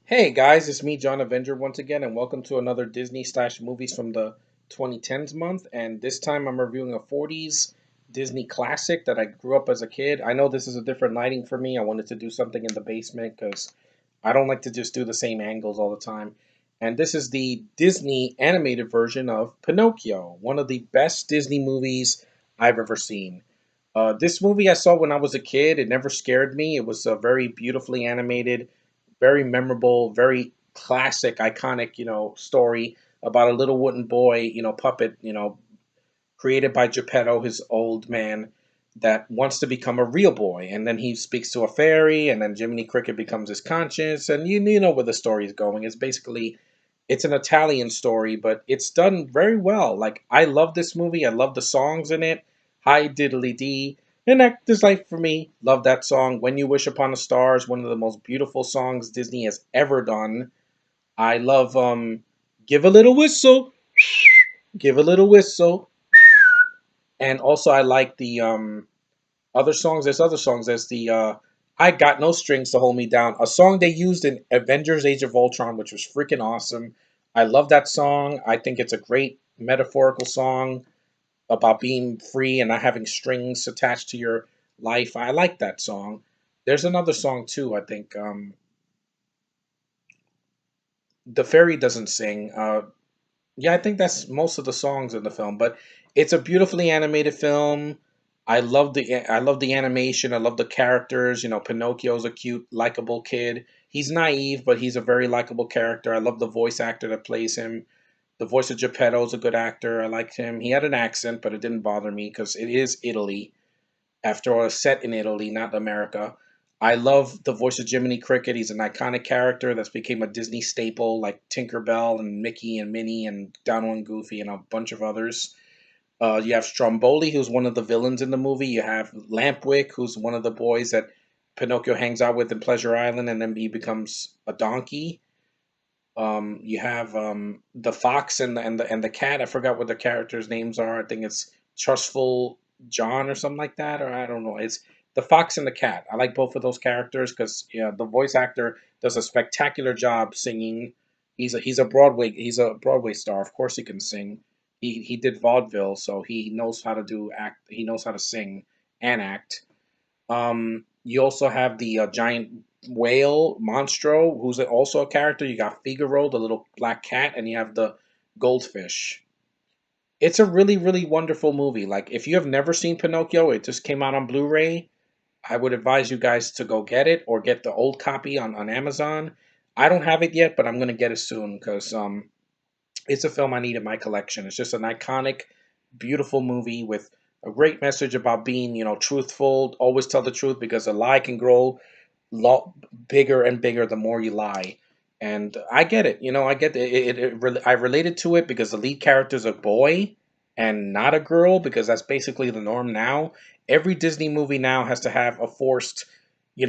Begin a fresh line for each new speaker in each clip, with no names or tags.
Hey guys, it's me, John Avenger, once again, and welcome to another Disney slash movies from the 2010s month. And this time I'm reviewing a 40s Disney classic that I grew up as a kid. I know this is a different lighting for me. I wanted to do something in the basement because I don't like to just do the same angles all the time. And this is the Disney animated version of Pinocchio, one of the best Disney movies I've ever seen. This movie I saw when I was a kid. It never scared me. It was very beautifully animated, very memorable, very classic, iconic, story about a little wooden boy, puppet, created by Geppetto, his old man, that wants to become a real boy. And then he speaks to a fairy, and then Jiminy Cricket becomes his conscience. And you know where the story is going. It's an Italian story, but it's done very well. Like, I love this movie. I love the songs in it. Hi Diddly Dee. And Act is Life for Me. Love that song. When You Wish Upon a Star is one of the most beautiful songs Disney has ever done. I love Give a Little Whistle. Give a Little Whistle. And also I like the other songs. There's other songs. There's the I Got No Strings to Hold Me Down, a song they used in Avengers Age of Ultron, which was freaking awesome. I love that song. I think it's a great metaphorical song about being free and not having strings attached to your life. I like that song. There's another song too, I think. The fairy doesn't sing. Yeah, I think that's most of the songs in the film, but it's a beautifully animated film. I love the animation. I love the characters. Pinocchio's a cute, likable kid. He's naive, but he's a very likable character. I love the voice actor that plays him. The voice of Geppetto's a good actor. I liked him. He had an accent, but it didn't bother me because it is Italy. After all, it's set in Italy, not America. I love the voice of Jiminy Cricket. He's an iconic character that's became a Disney staple, like Tinkerbell and Mickey and Minnie and Donald and Goofy and a bunch of others. You have Stromboli, who's one of the villains in the movie. You have Lampwick, who's one of the boys that Pinocchio hangs out with in Pleasure Island, and then he becomes a donkey. You have the fox and the cat. I forgot what the characters' names are. I think it's Trustful John or something like that, or I don't know. It's the fox and the cat. I like both of those characters because the voice actor does a spectacular job singing. He's a Broadway star. Of course, he can sing. He did vaudeville, so he knows how to do act. He knows how to sing and act. You also have the giant whale Monstro, who's also a character. You got Figaro, the little black cat, and you have the goldfish. It's a really, really wonderful movie. Like, if you have never seen Pinocchio, it just came out on Blu-ray. I would advise you guys to go get it or get the old copy on Amazon. I don't have it yet, but I'm gonna get it soon because it's a film I need in my collection. It's just an iconic, beautiful movie with a great message about being, truthful. Always tell the truth because a lie can grow bigger and bigger the more you lie. And I get it. I get I related to it because the lead character is a boy and not a girl because that's basically the norm now. Every Disney movie now has to have a forced,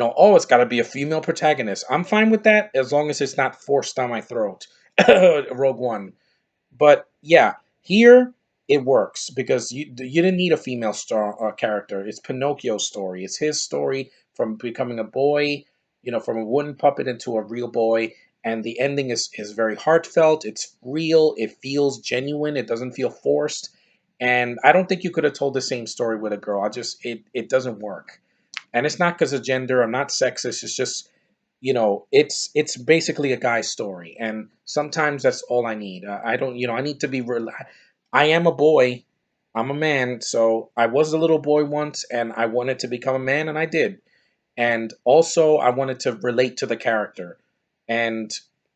oh, it's got to be a female protagonist. I'm fine with that as long as it's not forced down my throat. Rogue One. But yeah, here it works because you didn't need a female star character. It's Pinocchio's story. It's his story from becoming a boy, from a wooden puppet into a real boy. And the ending is very heartfelt. It's real. It feels genuine. It doesn't feel forced. And I don't think you could have told the same story with a girl. It doesn't work. And it's not because of gender. I'm not sexist. It's just it's basically a guy's story, and sometimes that's all I need. I don't, I need to be. I am a boy. I'm a man, so I was a little boy once, and I wanted to become a man, and I did. And also, I wanted to relate to the character, and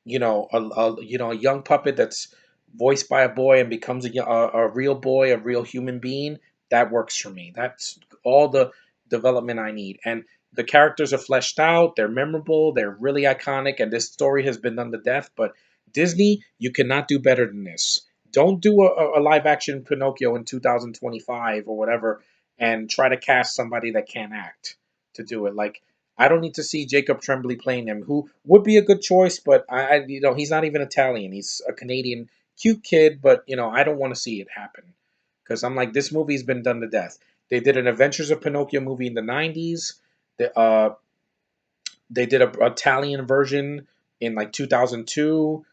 a young puppet that's voiced by a boy and becomes a real boy, a real human being. That works for me. That's all the development I need, and the characters are fleshed out. They're memorable. They're really iconic, and this story has been done to death. But Disney, you cannot do better than this. Don't do a live action Pinocchio in 2025 or whatever, and try to cast somebody that can't act to do it. Like, I don't need to see Jacob Tremblay playing him, who would be a good choice, but he's not even Italian. He's a Canadian, cute kid, but I don't want to see it happen because I'm like, this movie's been done to death. They did an Adventures of Pinocchio movie in the '90s. They, uh, they did a Italian version in like 2002.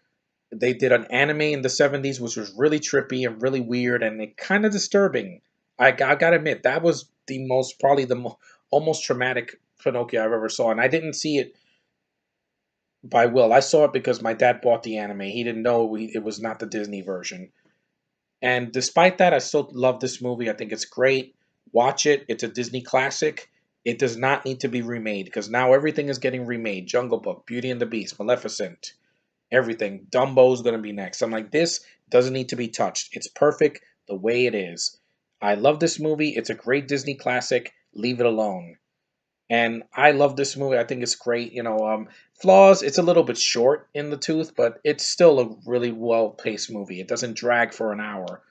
They did an anime in the 70s, which was really trippy and really weird and it kind of disturbing. I gotta admit, that was the most, probably the almost traumatic Pinocchio I've ever saw. And I didn't see it by will. I saw it because my dad bought the anime. He didn't know it was not the Disney version. And despite that, I still love this movie. I think it's great. Watch it. It's a Disney classic. It does not need to be remade because now everything is getting remade. Jungle Book, Beauty and the Beast, Maleficent, everything. Dumbo's gonna be next. I'm like, this doesn't need to be touched. It's perfect the way it is. I love this movie. It's a great Disney classic. Leave it alone. And I love this movie. I think it's great. Flaws. It's a little bit short in the tooth, but it's still a really well paced movie. It doesn't drag for an hour,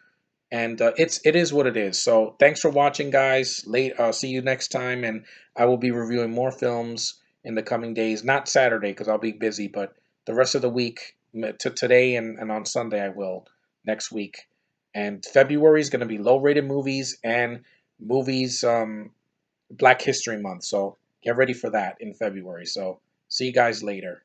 and it is what it is. So thanks for watching, guys. See you next time, and I will be reviewing more films in the coming days. Not Saturday because I'll be busy, but the rest of the week, to today and on Sunday, I will next week. And February is going to be low rated movies and movies. Black History Month, so get ready for that in February. So see you guys later.